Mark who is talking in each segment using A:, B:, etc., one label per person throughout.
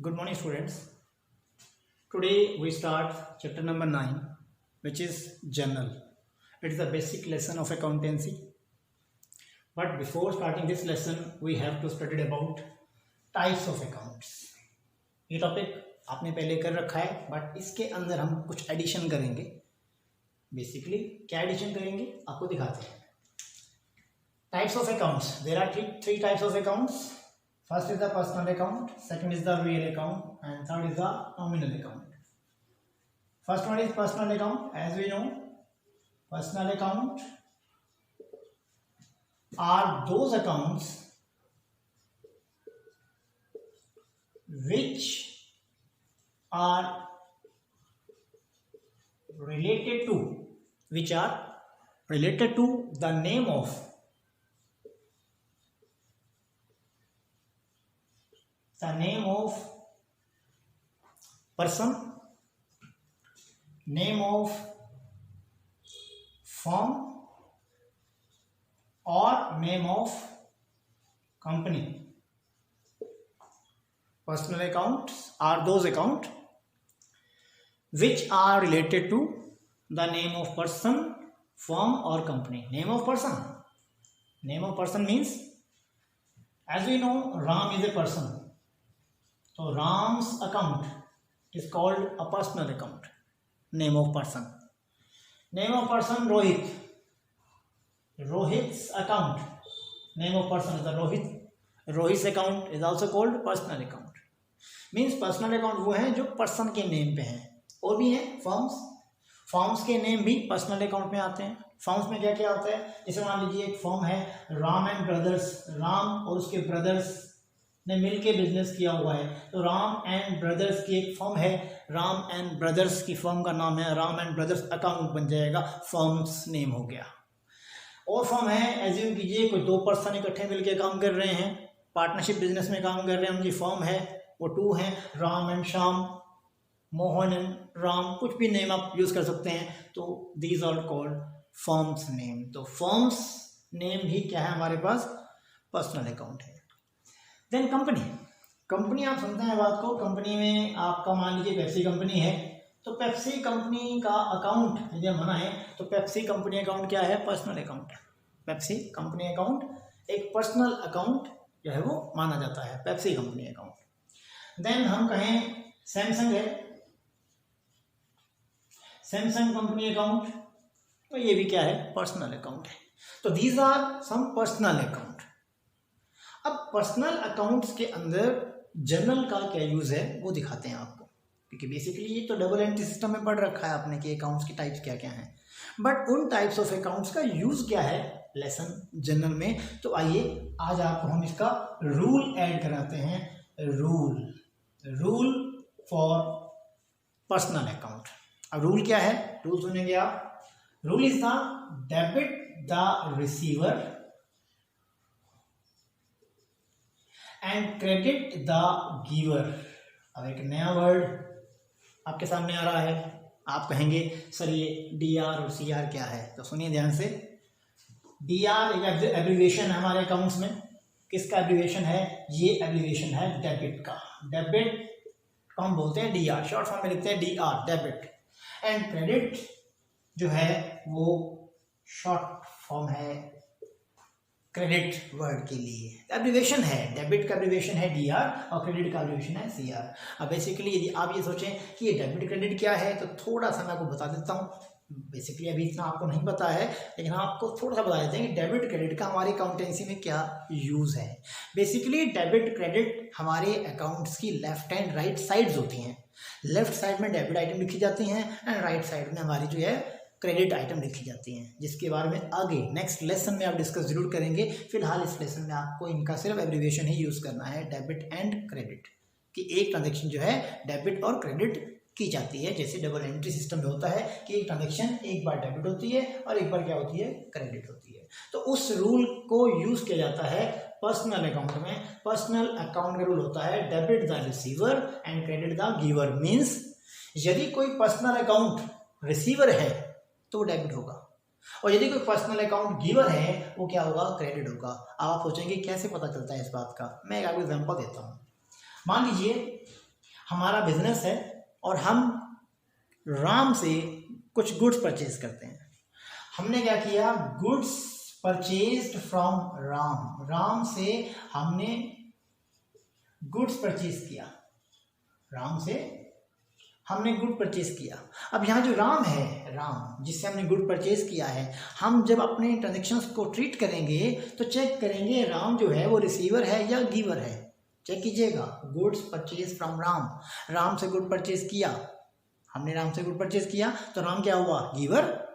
A: Good morning, students. Today we start chapter number 9, which is journal. It is a basic lesson of accountancy. But before starting this lesson, we have to study about types of accounts. ये topic आपने पहले कर रखा है, but इसके अंदर हम कुछ एडिशन करेंगे. बेसिकली क्या एडिशन करेंगे आपको दिखाते हैं. Types of accounts. There are three types of accounts. First is the personal account, second is the real account, and third is the nominal account. First one is personal account. As we know, personal account are those accounts which are related to the name of person, name of firm, or name of company. Personal accounts are those accounts which are related to the name of person, firm, or company. Name of person means, as we know, Ram is a person. So Ram's account is called a personal account. Name of person. Name of person Rohit. Rohit's account. Name of person is the Rohit. Rohit's account is also called personal account. Means personal account वो है जो person के name पे हैं. और भी हैं firms. Firms के name भी personal account में आते हैं. Firms में क्या क्या होता है? जैसे मान लीजिए एक firm है राम एंड ब्रदर्स. राम और उसके ब्रदर्स ने मिलके बिजनेस किया हुआ है, तो राम एंड ब्रदर्स की एक फर्म है. राम एंड ब्रदर्स की फर्म का नाम है राम एंड ब्रदर्स अकाउंट बन जाएगा, फर्म्स नेम हो गया. और फर्म है, एज्यूम कीजिए कोई दो पर्सन इकट्ठे मिलके काम कर रहे हैं, पार्टनरशिप बिजनेस में काम कर रहे हैं, उनकी फर्म है, वो टू हैं, राम एंड श्याम, मोहन एंड राम, कुछ भी नेम आप यूज कर सकते हैं. तो these are called firms name. तो फर्म्स नेम भी क्या है हमारे पास? पर्सनल अकाउंट है. देन कंपनी आप सुनते हैं बात को. कंपनी में आपका मान लीजिए पेप्सी कंपनी है, तो पेप्सी कंपनी का अकाउंट यदि मना है तो पेप्सी कंपनी अकाउंट क्या है? Personal account. Pepsi company account एक पर्सनल अकाउंट जो है वो माना जाता है, पेप्सी कंपनी अकाउंट. देन हम कहें सैमसंग है, सैमसंग कंपनी अकाउंट, तो ये भी क्या है? पर्सनल अकाउंट है. तो these are some personal account. अब पर्सनल अकाउंट्स के अंदर जर्नल का क्या यूज़ है वो दिखाते हैं आपको, क्योंकि बेसिकली ये तो डबल एंट्री सिस्टम में पढ़ रखा है आपने कि अकाउंट्स की टाइप्स क्या क्या हैं, बट उन टाइप्स ऑफ अकाउंट्स का यूज़ क्या है लेसन जर्नल में. तो आइए आज आपको हम इसका रूल ऐड कराते हैं. Rule for personal account. अब रूल क्या है? रूल सुनेंगे आप. Rule is the debit the receiver and credit the giver. अब एक नया वर्ड आपके सामने आ रहा है, आप कहेंगे सर ये DR और CR क्या है? तो सुनिए ध्यान से. DR एक एब्रीविएशन है हमारे अकाउंट्स में. किसका एब्रीविएशन है? ये एब्रीविएशन है डेबिट का. डेबिट को हम बोलते हैं DR, शॉर्ट फॉर्म में लिखते हैं DR, डेबिट. एंड क्रेडिट जो है वो शॉर्ट फॉर्म है क्रेडिट वर्ड के लिए. एब्रीविएशन है, डेबिट का एब्रीविएशन है DR और क्रेडिट का एब्रीविएशन है CR. अब बेसिकली यदि आप ये सोचें कि ये डेबिट क्रेडिट क्या है, तो थोड़ा सा मैं आपको बता देता हूँ. बेसिकली अभी इतना आपको नहीं पता है, लेकिन आपको थोड़ा सा बता देते हैं कि डेबिट क्रेडिट का हमारी अकाउंटेंसी में क्या यूज़ है. बेसिकली डेबिट क्रेडिट हमारे अकाउंट्स की लेफ्ट एंड राइट साइड्स होती हैं. लेफ्ट साइड में डेबिट आइटम लिखी जाती हैं एंड राइट साइड में हमारी जो है क्रेडिट आइटम लिखी जाती हैं, जिसके बारे में आगे नेक्स्ट लेसन में आप डिस्कस जरूर करेंगे. फिलहाल इस लेसन में आपको इनका सिर्फ एब्रीविएशन ही यूज़ करना है, डेबिट एंड क्रेडिट, कि एक ट्रांजेक्शन जो है डेबिट और क्रेडिट की जाती है. जैसे डबल एंट्री सिस्टम में होता है कि एक ट्रांजेक्शन एक बार डेबिट होती है और एक बार क्या होती है? क्रेडिट होती है. तो उस रूल को यूज़ किया जाता है पर्सनल अकाउंट में. पर्सनल अकाउंट का रूल होता है debit the receiver and credit the giver. Means यदि कोई पर्सनल अकाउंट रिसीवर है तो डेबिट होगा, और यदि कोई पर्सनल अकाउंट गिवर है वो क्या होगा? क्रेडिट होगा. अब आप सोचेंगे कैसे पता चलता है इस बात का? मैं एक आपको एग्जांपल देता हूँ. मान लीजिए हमारा बिजनेस है और हम राम से कुछ गुड्स परचेज करते हैं। हमने क्या किया, goods purchased from Ram, Ram से हमने गुड्स परचेज किया, राम से हमने गुड परचेज किया। अब यहाँ जो राम है, राम जिससे हमने गुड परचेज किया है, हम जब अपने ट्रांजेक्शन्स को ट्रीट करेंगे तो चेक करेंगे राम जो है वो रिसीवर है या गिवर है। चेक कीजिएगा, goods purchase from Ram, Ram से गुड परचेज किया, हमने राम से गुड परचेज किया तो राम क्या हुआ, गिवर।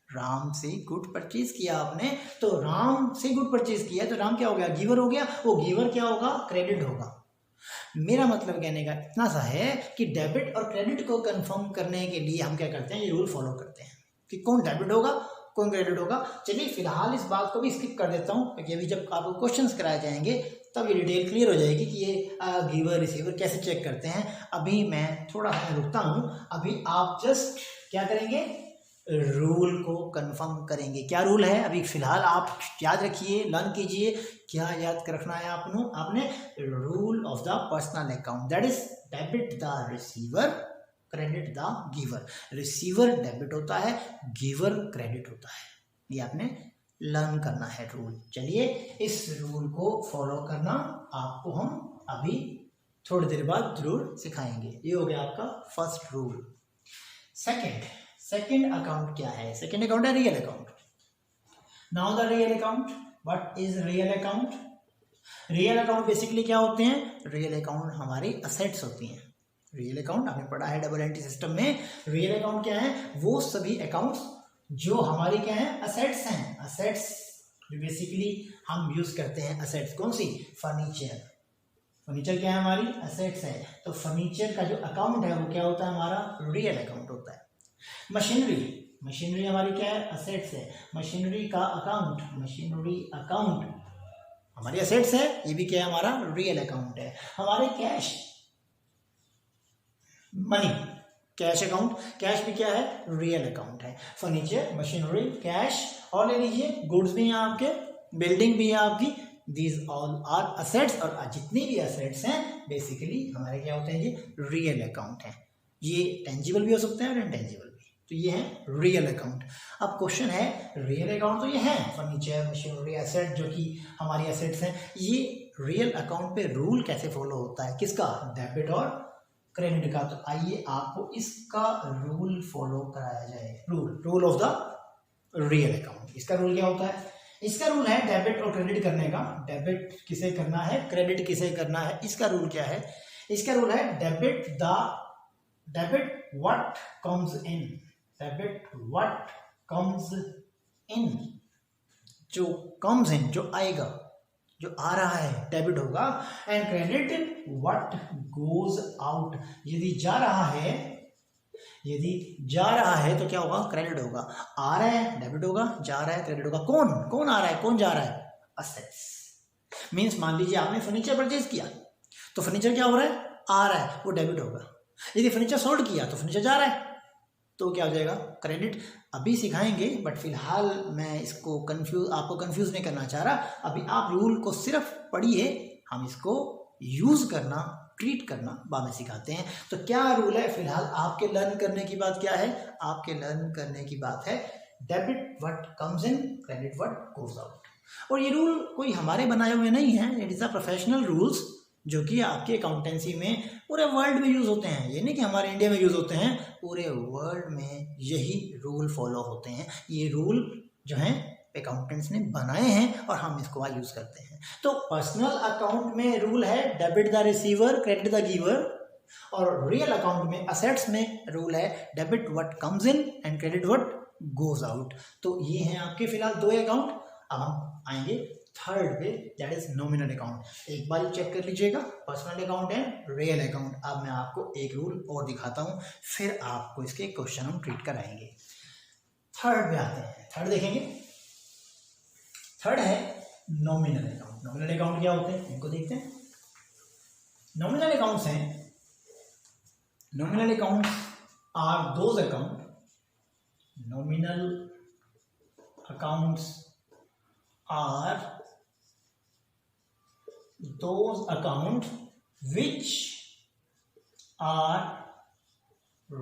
A: राम से गुड परचेज किया आपने तो राम से गुड परचेज किया तो राम क्या हो गया, गिवर हो गया। वो गिवर क्या होगा, क्रेडिट होगा। मेरा मतलब कहने का इतना सा है कि डेबिट और क्रेडिट को कंफर्म करने के लिए हम क्या करते हैं, ये रूल फॉलो करते हैं कि कौन डेबिट होगा कौन क्रेडिट होगा। चलिए फिलहाल इस बात को भी स्किप कर देता हूँ क्योंकि अभी जब आपको क्वेश्चंस कराए जाएंगे तब ये डिटेल क्लियर हो जाएगी कि ये गिवर रिसीवर कैसे चेक करते हैं। अभी मैं थोड़ा सा रुकता हूँ, अभी आप जस्ट क्या करेंगे, रूल को कंफर्म करेंगे। क्या रूल है अभी फिलहाल आप याद रखिए, लर्न कीजिए। क्या याद रखना है आपने rule of the personal account, that is debit the receiver, credit the giver. Receiver debit होता है, गिवर क्रेडिट होता है, ये आपने लर्न करना है रूल। चलिए इस रूल को फॉलो करना आपको हम अभी थोड़ी देर बाद जरूर सिखाएंगे। ये हो गया आपका फर्स्ट रूल। सेकेंड अकाउंट क्या है, सेकेंड अकाउंट है real account. Now the real account, what is real account. Real account basically क्या होते हैं, रियल अकाउंट हमारी असेट्स होती हैं। रियल अकाउंट आपने पढ़ा है डबल एंट्री सिस्टम में। रियल अकाउंट क्या है, वो सभी अकाउंट्स जो हमारी क्या है, असेट्स हैं। असेट्स जो बेसिकली हम यूज करते हैं, असेट्स कौन सी, फर्नीचर। फर्नीचर क्या है, हमारी असेट्स है। तो फर्नीचर का जो अकाउंट है वो क्या होता है, हमारा रियल अकाउंट होता है। मशीनरी हमारी क्या है, असेट्स है। मशीनरी का अकाउंट, मशीनरी अकाउंट हमारी असेट्स है, ये भी क्या है, हमारा रियल अकाउंट है। हमारे cash, money, cash account, cash भी क्या है, रियल अकाउंट है। फर्नीचर, मशीनरी, कैश, और ले लीजिए गुड्स भी हैं आपके, बिल्डिंग भी है आपकी, दीज ऑल आर असेट्स। और जितनी भी असेट्स हैं बेसिकली हमारे क्या होते हैं, ये रियल अकाउंट है। ये टेंजिबल भी हो सकते हैं और इनटेंजिबल भी, तो ये है रियल अकाउंट। अब क्वेश्चन है, रियल अकाउंट तो ये है फर्नीचर, मशीनरी, एसेट जो कि हमारी एसेट्स हैं, ये रियल अकाउंट पे रूल कैसे फॉलो होता है, किसका, डेबिट और क्रेडिट का। तो आइए आपको इसका रूल फॉलो कराया जाए। Rule of the real account, इसका रूल क्या होता है, इसका रूल है डेबिट और क्रेडिट करने का। डेबिट किसे करना है, क्रेडिट किसे करना है, इसका रूल क्या है, इसका रूल है debit what comes in, debit what comes in, जो कम्स इन, जो आएगा, जो आ रहा है डेबिट होगा। And credit what goes out, यदि जा रहा है तो क्या होगा, क्रेडिट होगा। आ रहा है डेबिट होगा, जा रहा है क्रेडिट होगा। कौन आ रहा है, कौन जा रहा है, असेट्स। मीन्स मान लीजिए आपने फर्नीचर परचेज किया तो फर्नीचर क्या हो रहा है, आ रहा है, वो डेबिट होगा। यदि फर्नीचर सोल्ड किया तो फर्नीचर जा रहा है तो क्या हो जाएगा, क्रेडिट। अभी सिखाएंगे बट फिलहाल मैं इसको आपको कंफ्यूज नहीं करना चाह रहा। अभी आप रूल को सिर्फ पढ़िए, हम इसको यूज करना, ट्रीट करना बाद में सिखाते हैं। तो क्या रूल है, फिलहाल आपके लर्न करने की बात क्या है, आपके लर्न करने की बात है debit what comes in, credit what goes out. और ये रूल कोई हमारे बनाए हुए नहीं है, it is a professional rules जो कि आपके अकाउंटेंसी में पूरे वर्ल्ड में यूज होते हैं। ये नहीं कि हमारे इंडिया में यूज होते हैं, पूरे वर्ल्ड में यही रूल फॉलो होते हैं। ये रूल जो हैं अकाउंटेंट्स ने बनाए हैं और हम इसको आज यूज करते हैं। तो पर्सनल अकाउंट में रूल है debit the receiver, credit the giver. और रियल अकाउंट में, असेट्स में रूल है debit what comes in and credit what goes out. तो ये हैं आपके फिलहाल दो अकाउंट। अब हम आएंगे थर्ड पे, दैट इज नॉमिनल अकाउंट। एक बार चेक कर लीजिएगा, पर्सनल अकाउंट है, रियल अकाउंट। अब मैं आपको एक रूल और दिखाता हूं, फिर आपको इसके क्वेश्चन हम ट्रीट कराएंगे। थर्ड पे आते हैं, थर्ड देखेंगे। थर्ड है नॉमिनल अकाउंट। नॉमिनल अकाउंट क्या होते हैं, इनको देखते हैं। नॉमिनल अकाउंट्स हैं, nominal accounts are those account, nominal accounts are those account which are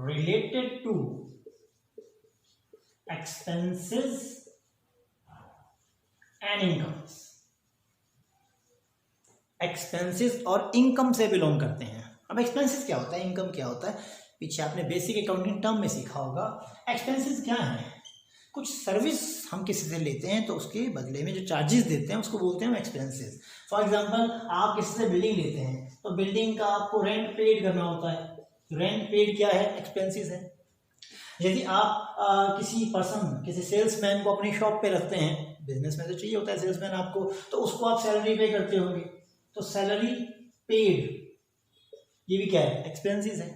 A: related to expenses and incomes. Expenses और इनकम से बिलोंग करते हैं। अब एक्सपेंसेस क्या होता है, इनकम क्या होता है, पीछे आपने बेसिक अकाउंटिंग टर्म में सीखा होगा। एक्सपेंसेस क्या है, कुछ सर्विस हम किसी से लेते हैं तो उसके बदले में जो चार्जेस देते हैं उसको बोलते हैं हम एक्सपेंसेस। फॉर एग्जांपल आप किसी से बिल्डिंग लेते हैं तो बिल्डिंग का आपको रेंट पेड करना होता है। रेंट पेड क्या है, एक्सपेंसेस है। यदि आप किसी सेल्समैन को अपनी शॉप पे रखते हैं, बिजनेस में तो चाहिए होता है सेल्समैन आपको, तो उसको आप सैलरी पे करते होंगे, तो सैलरी पेड ये भी क्या है, एक्सपेंसेस है।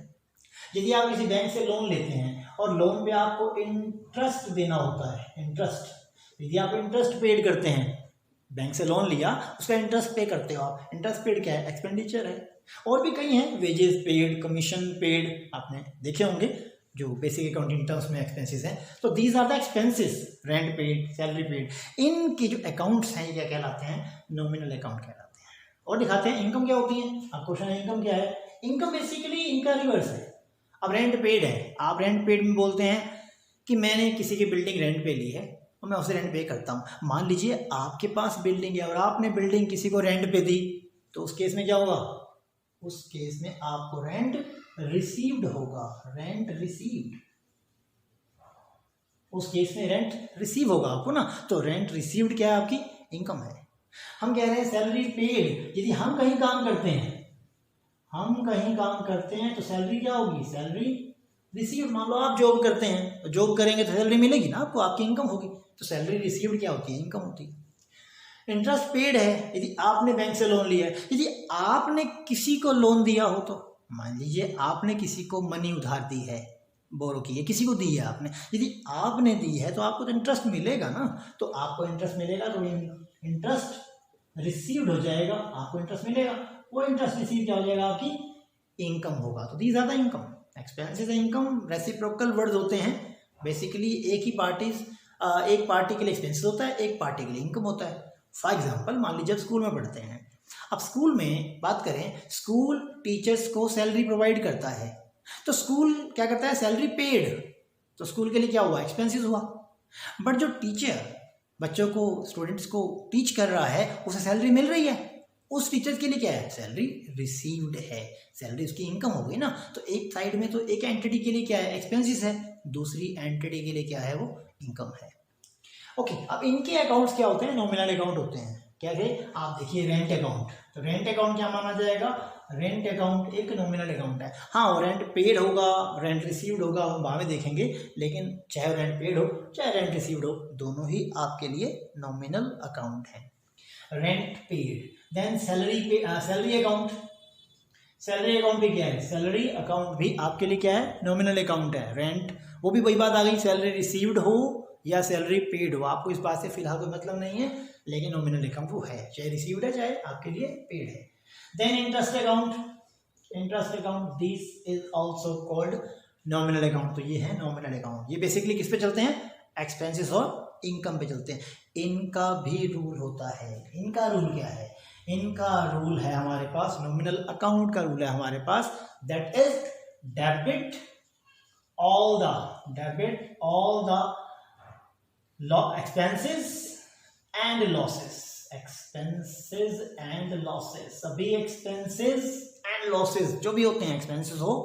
A: यदि आप किसी बैंक से लोन लेते हैं और लोन पे आपको इंटरेस्ट देना होता है, इंटरेस्ट, यदि आप इंटरेस्ट पेड करते हैं, बैंक से लोन लिया उसका इंटरेस्ट पे करते हो आप, इंटरेस्ट पेड क्या है, एक्सपेंडिचर है। और भी कई हैं, वेजेस पेड, कमीशन पेड, आपने देखे होंगे जो बेसिक अकाउंटिंग टर्म्स में एक्सपेंसेस हैं। तो these are the expenses, rent paid, salary paid. इनके जो अकाउंट्स हैं ये क्या कहलाते हैं, नॉमिनल अकाउंट कहलाते हैं। और दिखाते हैं इनकम क्या होती है। अब क्वेश्चन है इनकम क्या है, इनकम बेसिकली इनका रिवर्स है। अब रेंट पेड है, आप रेंट पेड में बोलते हैं कि मैंने किसी की बिल्डिंग रेंट पे ली है और मैं उसे रेंट पे करता हूँ। मान लीजिए आपके पास बिल्डिंग है और आपने बिल्डिंग किसी को रेंट पे दी, तो उस केस में क्या होगा, उस केस में आपको रेंट रिसीव्ड होगा, रेंट रिसीव्ड, उस केस में रेंट रिसीव होगा आपको ना। तो रेंट रिसीव्ड क्या है, आपकी इनकम है। हम कह रहे हैं सैलरी पेड, यदि हम कहीं काम करते हैं, हम कहीं काम करते हैं तो सैलरी क्या होगी, सैलरी रिसीव्ड। मान लो आप जॉब करते हैं, तो जॉब करेंगे तो सैलरी मिलेगी ना आपको, आपकी इनकम होगी। तो सैलरी रिसीव्ड क्या होती है, इनकम होती है। इंटरेस्ट पेड है, यदि आपने बैंक से लोन लिया है। यदि आपने किसी को लोन दिया हो, तो मान लीजिए आपने किसी को मनी उधार दी है, बोरो की है, किसी को दी है आपने, यदि आपने दी है तो आपको तो इंटरेस्ट मिलेगा ना। तो आपको इंटरेस्ट मिलेगा तो इंटरेस्ट रिसीव्ड हो जाएगा, आपको इंटरेस्ट मिलेगा, वो इंटरेस्ट रिसीव क्या हो जाएगा, आपकी इनकम होगा। तो these are the income, expenses, income reciprocal words होते हैं। बेसिकली एक पार्टी के लिए एक्सपेंसेस होता है, एक पार्टी के लिए इनकम होता है। फॉर एग्जाम्पल मान लीजिए जब स्कूल में पढ़ते हैं, अब स्कूल में बात करें, स्कूल टीचर्स को सैलरी प्रोवाइड करता है, तो स्कूल क्या करता है, सैलरी पेड, तो स्कूल के लिए क्या हुआ, एक्सपेंसेस हुआ। बट जो टीचर बच्चों को, स्टूडेंट्स को टीच कर रहा है, उसे सैलरी मिल रही है, उस टीचर के लिए क्या है, सैलरी रिसीव्ड है, सैलरी उसकी इनकम हो गई ना। तो एक साइड में तो एक एंटिटी के लिए क्या है, एक्सपेंसेस है, दूसरी एंटिटी के लिए क्या है, वो इनकम है। ओके, अब इनके अकाउंट्स क्या होते हैं, नॉमिनल अकाउंट होते हैं। क्या है, आप देखिए रेंट अकाउंट, तो रेंट अकाउंट क्या माना जाएगा, रेंट अकाउंट एक नॉमिनल अकाउंट है। हाँ, वो रेंट पेड होगा, रेंट रिसीव्ड होगा, हम बाद में देखेंगे, लेकिन चाहे रेंट पेड हो चाहे रेंट रिसीव्ड हो, दोनों ही आपके लिए नॉमिनल अकाउंट है। Rent paid, then salary account, salary account भी क्या है, सैलरी अकाउंट भी आपके लिए क्या है, नॉमिनल अकाउंट है। रेंट, वो भी वही बात आ गई, सैलरी रिसीव्ड हो या सैलरी पेड हो, आपको इस बात से फिलहाल कोई मतलब नहीं है, लेकिन नॉमिनल अकाउंट वो है, चाहे रिसीव्ड है चाहे आपके लिए पेड है। Then interest account, interest account, this is also called nominal account. तो ये है नॉमिनल अकाउंट, ये बेसिकली किस पे चलते हैं, एक्सपेंसेस और इनकम पे चलते हैं। इनका भी रूल होता है, इनका रूल क्या है, इनका रूल है हमारे पास, नॉमिनल अकाउंट का रूल है हमारे पास, that is debit all the expenses and losses, expenses and losses, सभी expenses and losses जो भी होते हैं, expenses हो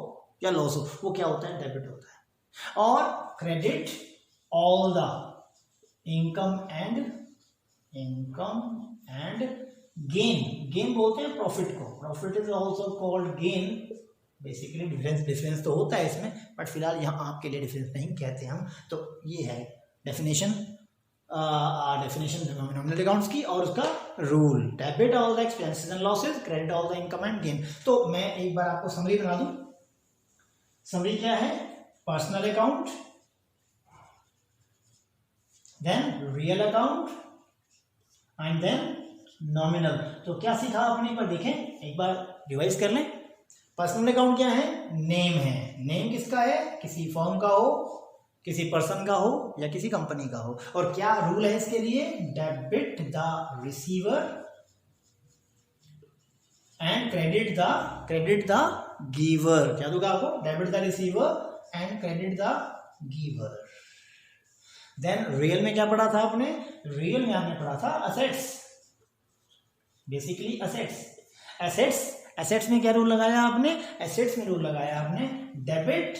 A: या loss हो, वो क्या होता है, डेबिट होता है। और credit all the income and gain बोलते हैं प्रॉफिट को, profit is also called gain. Basically difference तो होता है इसमें, बट फिलहाल यहाँ आपके लिए डिफरेंस नहीं कहते हम। तो ये है डेफिनेशन नॉमिनल अकाउंट्स की और उसका rule, debit all the expenses and losses, credit all the income and gain. तो मैं एक बार आपको समरी बना दूं। समरी क्या है, personal account, then real account and then nominal. तो क्या सीखा आपने, एक बार देखें, एक बार रिवाइज कर लें। पर्सनल अकाउंट क्या है, नेम है, नेम किसका है, किसी फर्म का हो, किसी पर्सन का हो या किसी कंपनी का हो। और क्या रूल है इसके लिए, debit the receiver and credit the giver. क्या दूंगा आपको? Debit the receiver and credit the giver. Then real में क्या पढ़ा था आपने? रियल में आपने पढ़ा था असेट्स, बेसिकली एसेट्स में क्या रूल लगाया आपने? एसेट्स में रूल लगाया आपने डेबिट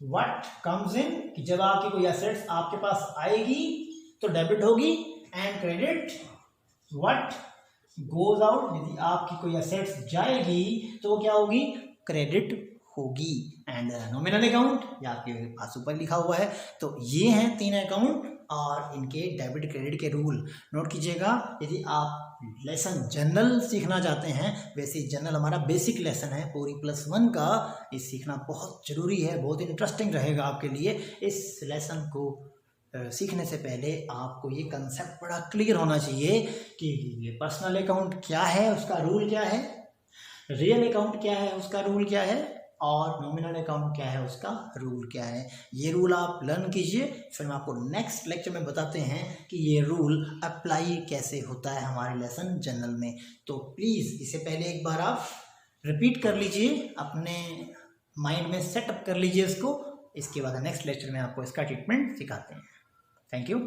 A: व्हाट कम्स इन, कि जब आपकी कोई एसेट्स आपके पास आएगी तो डेबिट होगी, and credit what goes out, यदि आपकी कोई एसेट्स जाएगी तो वो क्या होगी? क्रेडिट होगी। एंड नॉमिनल अकाउंट, या आपके पास ऊपर लिखा हुआ है। तो ये हैं 3 अकाउंट और इनके डेबिट क्रेडिट के रूल नोट कीजिएगा। यदि आप लेसन जनरल सीखना चाहते हैं, वैसे जनरल हमारा बेसिक लेसन है पूरी +1 का, ये सीखना बहुत ज़रूरी है, बहुत इंटरेस्टिंग रहेगा आपके लिए। इस लेसन को सीखने से पहले आपको ये कंसेप्ट बड़ा क्लियर होना चाहिए कि ये पर्सनल अकाउंट क्या है, उसका रूल क्या है, रियल अकाउंट क्या है, उसका रूल क्या है, और नॉमिनल अकाउंट क्या है, उसका रूल क्या है। ये रूल आप लर्न कीजिए, फिर हम आपको नेक्स्ट लेक्चर में बताते हैं कि ये रूल अप्लाई कैसे होता है हमारे लेसन जनरल में। तो प्लीज़ इससे पहले एक बार आप रिपीट कर लीजिए, अपने माइंड में सेटअप कर लीजिए इसको। इसके बाद नेक्स्ट लेक्चर में आपको इसका ट्रीटमेंट सिखाते हैं। Thank you.